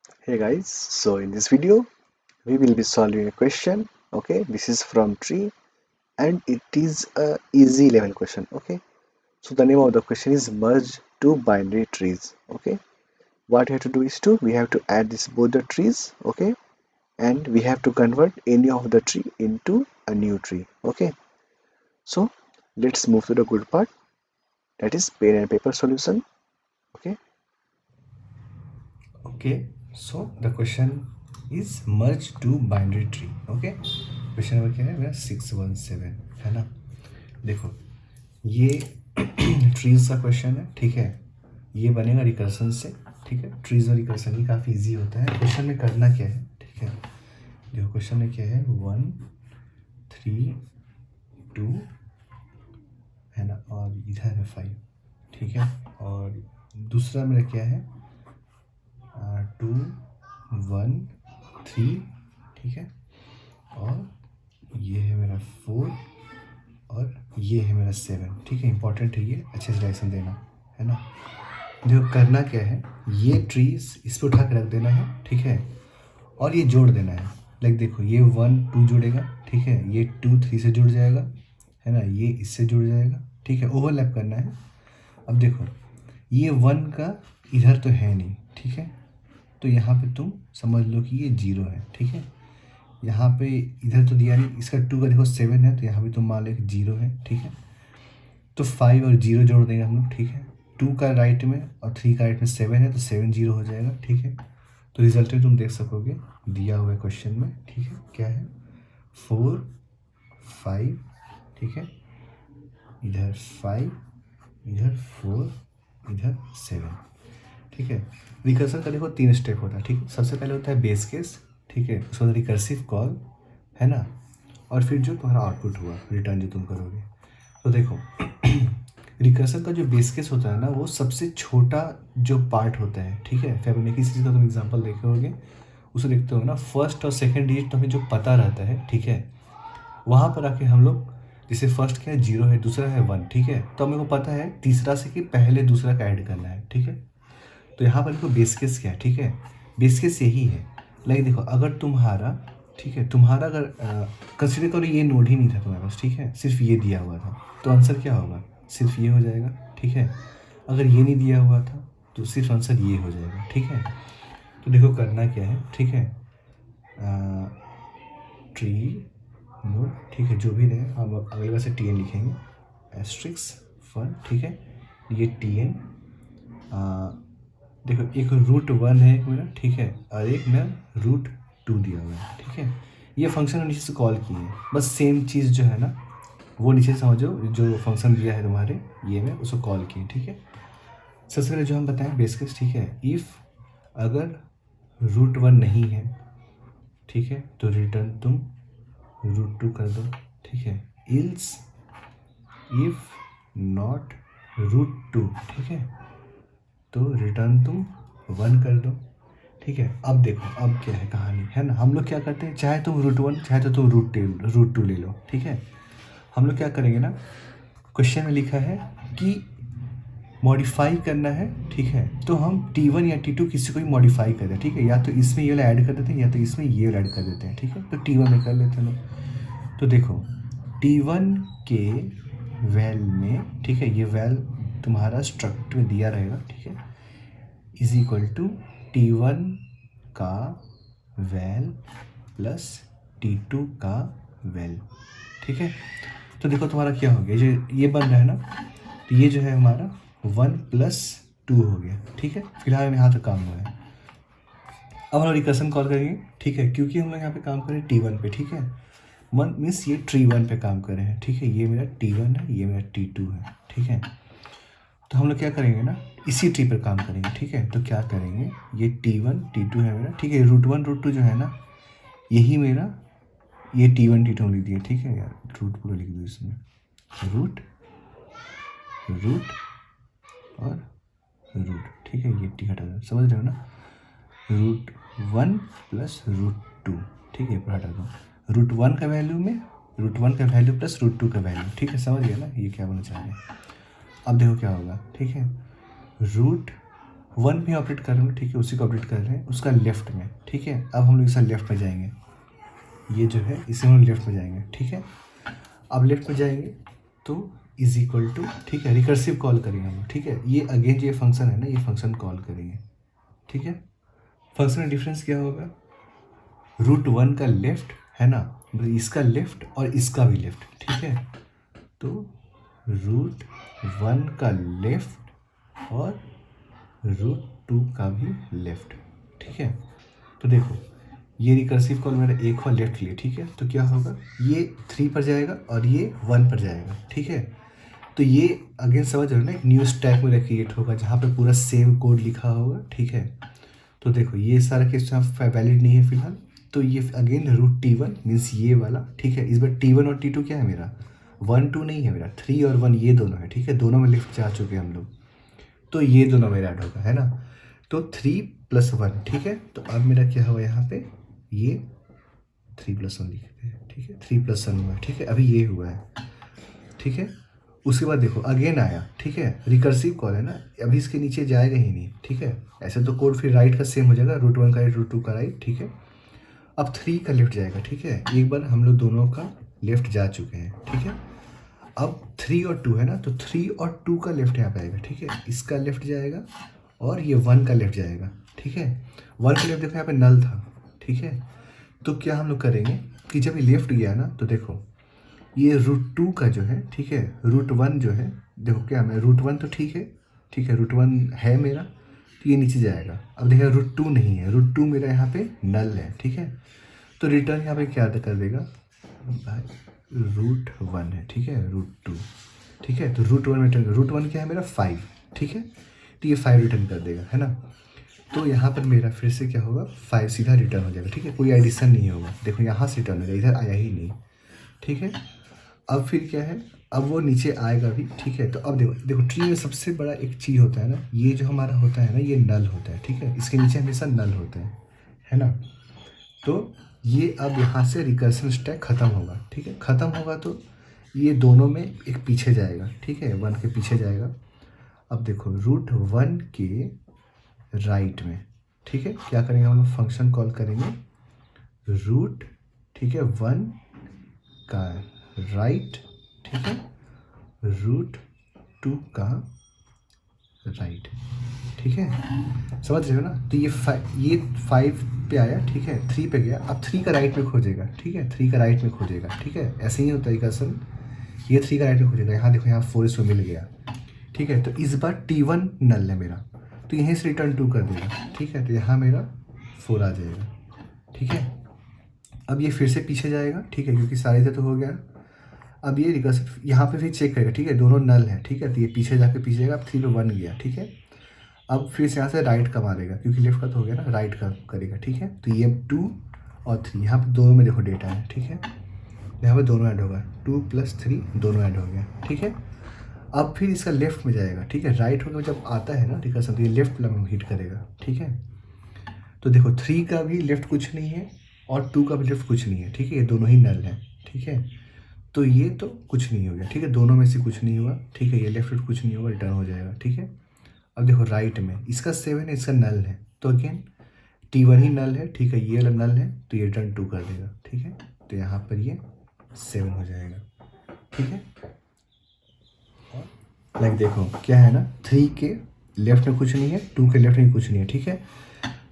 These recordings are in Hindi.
Hey guys, so in this video we will be solving a question. Okay, this is from tree and it is a easy level question. Okay, so the name of the question is merge two binary trees. Okay, what we have to do is we have to add this both the trees. Okay, and we have to convert any of the tree into a new tree. Okay, so let's move to the good part, that is pen and paper solution. Okay. Okay, so the question is merge two binary tree. Okay, question number क्या है मेरा 617 है ना। देखो ये ट्रीज का क्वेश्चन है, ठीक है। ये बनेगा रिकर्सन से, ठीक है। ट्रीज और रिकर्सन ही काफ़ी इजी होता है। क्वेश्चन में करना क्या है, ठीक है। देखो क्वेश्चन में क्या है 1 3 2 है ना, और इधर है 5, ठीक है। और दूसरा मेरा क्या है 2 1 3, ठीक है। और ये है मेरा 4 और ये है मेरा 7, ठीक है। इंपॉर्टेंट है ये, अच्छे से डायरेक्शन देना है ना। देखो करना क्या है, ये ट्रीज इस पे उठा के रख देना है, ठीक है। और ये जोड़ देना है। लाइक देखो ये 1 2 जुड़ेगा, ठीक है। ये 2 3 से जुड़ जाएगा, है ना। ये इससे जुड़ जाएगा, ठीक है। ओवरलैप करना है। अब देखो ये 1 का इधर तो है नहीं, ठीक है। तो यहाँ पे तुम समझ लो कि ये 0 है, ठीक है। यहाँ पे इधर तो दिया नहीं, इसका 2 का देखो 7 है, तो यहाँ भी तुम मान लो कि 0 है, ठीक है। तो 5 और 0 जोड़ देंगे हम लोग, ठीक है। 2 का राइट में और 3 का राइट में 7 है, तो 7 0 हो जाएगा, ठीक है। तो रिजल्ट में तुम देख सकोगे दिया हुआ है क्वेश्चन में, ठीक है। क्या है 4 5, ठीक है। इधर 5, इधर 4, इधर 7, ठीक है। रिकर्सन का देखो 3 स्टेप होता है, ठीक है। सबसे पहले होता है बेस केस, ठीक है। उसके बाद रिकर्सिव कॉल, है ना। और फिर जो तुम्हारा आउटपुट हुआ रिटर्न जो तुम करोगे। तो देखो रिकर्सन का जो बेस केस होता है ना, वो सबसे छोटा जो पार्ट होता है, ठीक है। फिबोनाची सीरीज का तुम एग्जांपल देखे होगे, उसे देखते हो ना। फर्स्ट और सेकंड डिजिट तो हमें जो पता रहता है, ठीक है। वहाँ पर आके हम लोग जैसे फर्स्ट क्या है 0 है, दूसरा है 1, ठीक है। तो हमें को पता है तीसरा से कि पहले दूसरा का ऐड करना है, ठीक है। तो यहाँ पर देखो बेस केस क्या है, ठीक है। बेस केस यही है। लाइक देखो अगर तुम्हारा, ठीक है, तुम्हारा अगर कंसिडर करो ये नोड ही नहीं था तुम्हारे पास, ठीक है। सिर्फ ये दिया हुआ था, तो आंसर क्या होगा, सिर्फ ये हो जाएगा, ठीक है। अगर ये नहीं दिया हुआ था तो सिर्फ आंसर ये हो जाएगा, ठीक है। तो देखो करना क्या है, ठीक है। ट्री नोड, ठीक है, जो भी रहे हम अगले बार से टी एन लिखेंगे एस्ट्रिक्स फन, ठीक है। ये टी एन देखो एक रूट 1 है एक मेरा, ठीक है। और एक मेरा रूट 2 दिया हुआ है, ठीक है। ये फंक्शन नीचे से कॉल किए हैं, बस सेम चीज़ जो है ना वो नीचे से समझो, जो फंक्शन दिया है तुम्हारे ये में उसको कॉल किए, ठीक है। सबसे पहले जो हम बताएं बेस केस, ठीक है। इफ़ अगर रूट 1 नहीं है, ठीक है, तो रिटर्न तुम रूट 2 कर दो, ठीक है। इल्स इफ नॉट रूट 2, ठीक है, तो रिटर्न तुम 1 कर दो, ठीक है। अब देखो अब क्या है कहानी, है ना। हम लोग क्या करते हैं, चाहे तुम रूट 1 चाहे तो तुम रूट 2 ले लो, ठीक है। हम लोग क्या करेंगे ना, क्वेश्चन में लिखा है कि मॉडिफाई करना है, ठीक है। तो हम T1 या T2 किसी को भी मॉडिफाई कर दें, ठीक है। या तो इसमें ये वाला ऐड कर देते हैं या तो इसमें ये वाला ऐड कर देते हैं, ठीक है। तो T1 में कर लेते हैं लोग। तो देखो T1 के वैल में, ठीक है, ये वैल तुम्हारा स्ट्रक्ट में दिया रहेगा, ठीक है। इज इक्वल टू T1 का वैल प्लस T2 का वैल, ठीक है। तो देखो तुम्हारा क्या हो गया, जो ये बन रहा है ना, तो ये जो है हमारा 1+2 हो गया, ठीक है। फिलहाल यहाँ तक काम हुआ है। अब हम लोग रिकर्सन कॉल करेंगे, ठीक है, क्योंकि हम लोग यहाँ पे काम करें T1 पे, ठीक है। 1 मीन्स ये T1 पे काम कर रहे हैं, ठीक है। ये मेरा T1 है, ये मेरा T2 है, ठीक है। तो हम लोग क्या करेंगे ना, इसी ट्री पर काम करेंगे, ठीक है। तो क्या करेंगे, ये T1 T2 है मेरा, ठीक है। रूट 1 रूट 2 जो है ना, यही मेरा ये T1 T2 लिख दिया, ठीक है यार। रूट पूरा लिख दो इसमें, रूट रूट और रूट, ठीक है। ये टी हटा दो, समझ रहे हो ना। रूट 1 प्लस रूट 2, ठीक है, हटा दो। रूट 1 का वैल्यू में रूट 1 का वैल्यू प्लस रूट 2 का वैल्यू, ठीक है। समझ गया ना ये क्या बोलना चाह रहे हैं। अब देखो क्या होगा, ठीक है। रूट 1 पे ऑपरेट कर रहे हैं, ठीक है, उसी को ऑपरेट कर रहे हैं उसका लेफ्ट में, ठीक है। अब हम लोग इसका लेफ्ट में जाएंगे, ये जो है इसे हम लेफ्ट में जाएंगे, ठीक है। अब लेफ्ट में जाएंगे तो इज इक्वल टू, ठीक है, रिकर्सिव कॉल करेंगे हम लोग, ठीक है। ये अगेन जो ये फंक्शन है ना, ये फंक्शन कॉल करेंगे, ठीक है। फंक्शन में डिफरेंस क्या होगा, √1 का लेफ्ट है ना, मतलब इसका लेफ्ट और इसका भी लेफ्ट, ठीक है। तो √1 का लेफ्ट और √2 का भी लेफ्ट, ठीक है। तो देखो ये रिकर्सिव कॉल मेरा एक और लेफ्ट लिए, ठीक है। तो क्या होगा, ये 3 पर जाएगा और ये 1 पर जाएगा, ठीक है। तो ये अगेन समझ रहे हो ना, एक न्यू स्टैक मेरा क्रिएट होगा जहाँ पे पूरा सेम कोड लिखा होगा, ठीक है। तो देखो ये सारा केस यहाँ वैलिड नहीं है फिलहाल, तो ये अगेन √T1 मीन्स ये वाला, ठीक है। इस बार T1 और T2 क्या है मेरा, 1 2 नहीं है मेरा, 3 और 1 ये दोनों है, ठीक है। दोनों में लिफ्ट जा चुके हैं हम लोग, तो ये दोनों मेरा ऐड होगा, है ना। तो 3 + 1, ठीक है। तो अब मेरा क्या हुआ यहाँ पे, ये 3 + 1 लिखते हैं, ठीक है, 3 + 1 हुआ है, ठीक है। अभी ये हुआ है, ठीक है। उसके बाद देखो अगेन आया, ठीक है, रिकर्सिव कॉल है ना, अभी इसके नीचे जाएगा ही नहीं, ठीक है। ऐसे तो कोड फिर राइट का सेम हो जाएगा, √1 का राइट, √2 का राइट, ठीक है। अब 3 का लेफ्ट जाएगा, ठीक है। एक बार हम लोग दोनों का लेफ्ट जा चुके हैं, ठीक है। अब 3 और 2 है ना, तो 3 और 2 का लेफ्ट यहाँ पे आएगा, ठीक है। इसका लेफ्ट जाएगा और ये 1 का लेफ्ट जाएगा, ठीक है। 1 का लेफ्ट देखो यहाँ पे नल था, ठीक है। तो क्या हम लोग करेंगे कि जब ये लेफ्ट गया ना, तो देखो ये √2 का जो है, ठीक है, √1 जो है, देखो क्या मैं √1 तो ठीक है, ठीक है, √1 है मेरा, तो ये नीचे जाएगा। अब देखिए √2 नहीं है, √2 मेरा यहाँ पे नल है, ठीक है। तो रिटर्न यहाँ पे क्या कर देगा भाई, √1 है, ठीक है, √2, ठीक है। तो √1 रिटर्न, √1 क्या है मेरा 5, ठीक है। तो ये 5 रिटर्न कर देगा, है ना। तो यहाँ पर मेरा फिर से क्या होगा, 5 सीधा रिटर्न हो जाएगा, ठीक है, कोई एडिशन नहीं होगा। देखो यहाँ से रिटर्न हो जाएगा, इधर आया ही नहीं, ठीक है। अब फिर क्या है, अब वो नीचे आएगा भी, ठीक है। तो अब देखो देखो ट्री में सबसे बड़ा एक चीज़ होता है ना, ये जो हमारा होता है ना, ये नल होता है, ठीक है। इसके नीचे हमेशा नल होते हैं, है ना। तो ये अब यहाँ से रिकर्सन स्टैक ख़त्म होगा, ठीक है। ख़त्म होगा तो ये दोनों में एक पीछे जाएगा, ठीक है, 1 के पीछे जाएगा। अब देखो √1 के राइट में, ठीक है, क्या करेंगे हम लोग, फंक्शन कॉल करेंगे रूट, ठीक है, 1 का राइट, ठीक है, √2 का राइट, ठीक है, समझ रहे हो ना। तो ये 5 पे आया, ठीक है, 3 पे गया, अब 3 का राइट में खोजेगा, ठीक है, 3 का राइट में खोजेगा, ठीक है। ऐसे ही होता है इक्वेशन, ये 3 का राइट में खोजेगा। यहाँ देखो यहाँ 4 इसको मिल गया, ठीक है। तो इस बार T1 नल है मेरा, तो यहीं से रिटर्न 2 कर देगा, ठीक है। तो यहाँ मेरा 4 आ जाएगा, ठीक है। अब ये फिर से पीछे जाएगा, ठीक है, क्योंकि सारे से तो हो गया। अब ये रिकर्सिव यहाँ पे फिर चेक करेगा, ठीक है, दोनों नल है, ठीक है। तो ये पीछे जाके पीछे जाएगा, अब 3 पे 1 गया, ठीक है। अब फिर से यहाँ से राइट का मारेगा, क्योंकि लेफ्ट का तो हो गया ना, राइट का करेगा, ठीक है। तो ये 2 और 3 यहाँ पे दोनों में देखो डेटा है, ठीक है। यहाँ पे दोनों ऐड होगा, 2 + 3 दोनों ऐड हो गया, ठीक है। अब फिर इसका लेफ्ट में जाएगा, ठीक है, राइट होकर जब आता है ना रिकर्सन, तो ये लेफ्ट वाला में हिट करेगा, ठीक है। तो देखो 3 का भी लेफ्ट कुछ नहीं है और 2 का भी लेफ्ट कुछ नहीं है, ठीक है, ये दोनों ही नल है, ठीक है। तो ये तो कुछ नहीं हो गया, ठीक है, दोनों में से कुछ नहीं हुआ, ठीक है, ये लेफ्ट कुछ नहीं होगा, रिटर्न हो जाएगा, ठीक है। अब देखो राइट में इसका 7 है, इसका नल है, तो अगेन T1 ही नल है, ठीक है, ये वाला नल है, तो ये रिटर्न 2 कर देगा, ठीक है। तो यहाँ पर ये 7 हो जाएगा, ठीक है। लाइक देखो क्या है ना, 3 के लेफ्ट में कुछ नहीं है, 2 के लेफ्ट में कुछ नहीं है, ठीक है।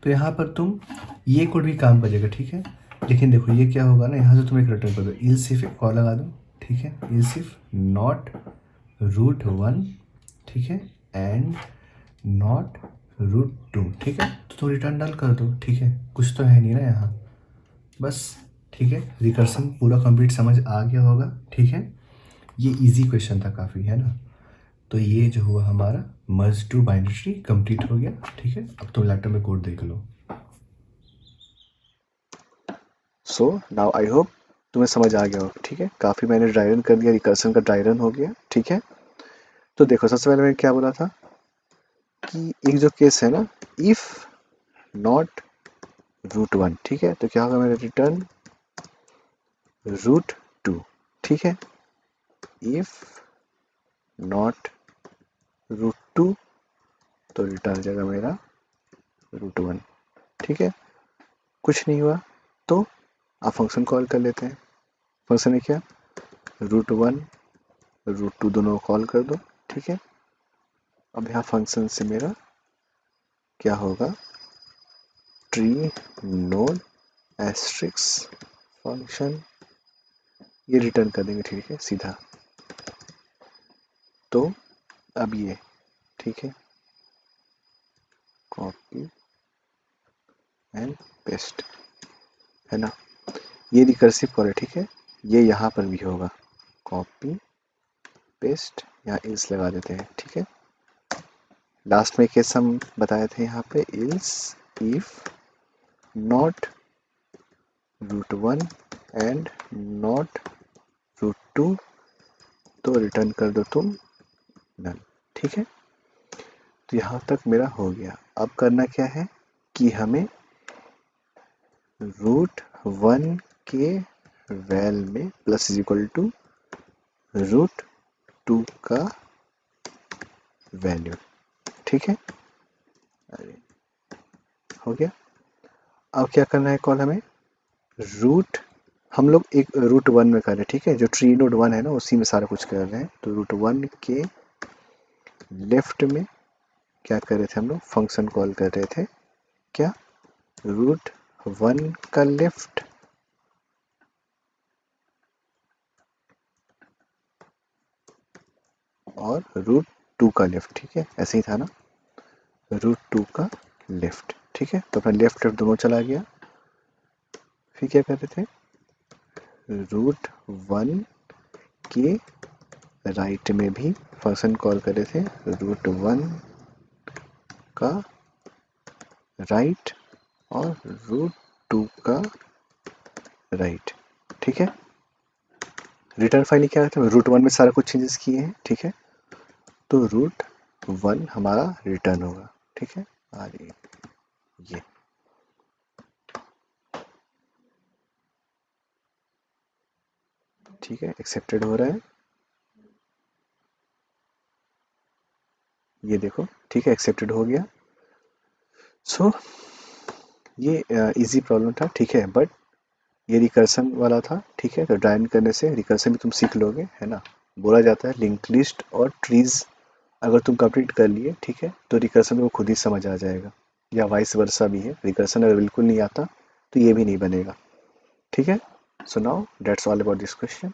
तो यहाँ पर तुम ये कोड भी काम करेगा, ठीक है। लेकिन देखो ये क्या होगा ना, यहाँ से तुम एक रिटर्न कर दो, इल्स इफ एक कॉल लगा दो, ठीक है, इल्स इफ नॉट √1, ठीक है, एंड नॉट √2, ठीक है। तो तुम रिटर्न डाल कर दो, ठीक है, कुछ तो है नहीं ना यहाँ, बस, ठीक है। रिकर्सन पूरा कंप्लीट समझ आ गया होगा, ठीक है। ये इजी क्वेश्चन था काफ़ी, है ना। तो ये जो हुआ हमारा मर्ज टू बाइनरी ट्री कंप्लीट हो गया, ठीक है। अब तुम लैपटॉप में कोड देख लो। सो नाउ आई होप तुम्हें समझ आ गया हो, ठीक है। काफ़ी मैंने ड्राई रन कर दिया, रिकर्सन का ड्राई रन हो गया, ठीक है। तो देखो सबसे पहले मैंने क्या बोला था कि एक जो केस है ना, इफ नॉट √1, ठीक है, तो क्या होगा मेरा रिटर्न √2, ठीक है। इफ नॉट √2 तो रिटर्न आ जाएगा मेरा √1। ठीक है, कुछ नहीं हुआ तो आप फंक्शन कॉल कर लेते हैं। फंक्शन है क्या, √1 √2 दोनों कॉल कर दो। ठीक है, अब यहाँ फंक्शन से मेरा क्या होगा, ट्री नोड एस्ट्रिक्स फंक्शन, ये रिटर्न कर देंगे। ठीक है, सीधा। तो अब ये, ठीक है, कॉपी एंड पेस्ट, है ना, ये रिकर्सिव कॉल है। ठीक है, ये यहाँ पर भी होगा, कॉपी पेस्ट, यहाँ इल्स लगा देते हैं। ठीक है, लास्ट में केस हम बताए थे यहाँ पे, ills if not √1 and not √2 तो रिटर्न कर दो तुम नल। ठीक है, तो यहाँ तक मेरा हो गया। अब करना क्या है कि हमें √1 के वैल में प्लस इज इक्वल टू √2 का वैल्यू। ठीक है, अरे हो गया। अब क्या करना है कॉल हमें, रूट, हम लोग एक √1 में कर रहे हैं। ठीक है, जो ट्री नोड 1 है ना उसी में सारा कुछ कर रहे हैं। तो √1 के लेफ्ट में क्या कर रहे थे हम लोग, फंक्शन कॉल कर रहे थे। क्या, √1 का लेफ्ट और √2 का लेफ्ट। ठीक है, ऐसे ही था ना, √2 का लेफ्ट। ठीक है, तो अपना लेफ्ट लेफ्ट दोनों चला गया। फिर क्या कर रहे थे, √1 के राइट में भी फंक्शन कॉल कर रहे थे, √1 का राइट और √2 का राइट। ठीक है, रिटर्न फाइल क्या है, √1 में सारा कुछ चेंजेस किए हैं। ठीक है, तो √1 हमारा रिटर्न होगा। ठीक है, और ये ठीक है, एक्सेप्टेड हो रहा है, ये देखो। ठीक है, एक्सेप्टेड हो गया। सो ये इजी प्रॉब्लम था। ठीक है, बट ये रिकर्सन वाला था। ठीक है, तो ड्राइव करने से रिकर्सन भी तुम सीख लोगे, है ना। बोला जाता है लिंक लिस्ट और ट्रीज अगर तुम कंप्लीट कर लिए, ठीक है, तो रिकर्सन को खुद ही समझ आ जाएगा, या वाइस वर्सा भी है। रिकर्सन अगर बिल्कुल नहीं आता तो ये भी नहीं बनेगा। ठीक है, so now that's all about this question.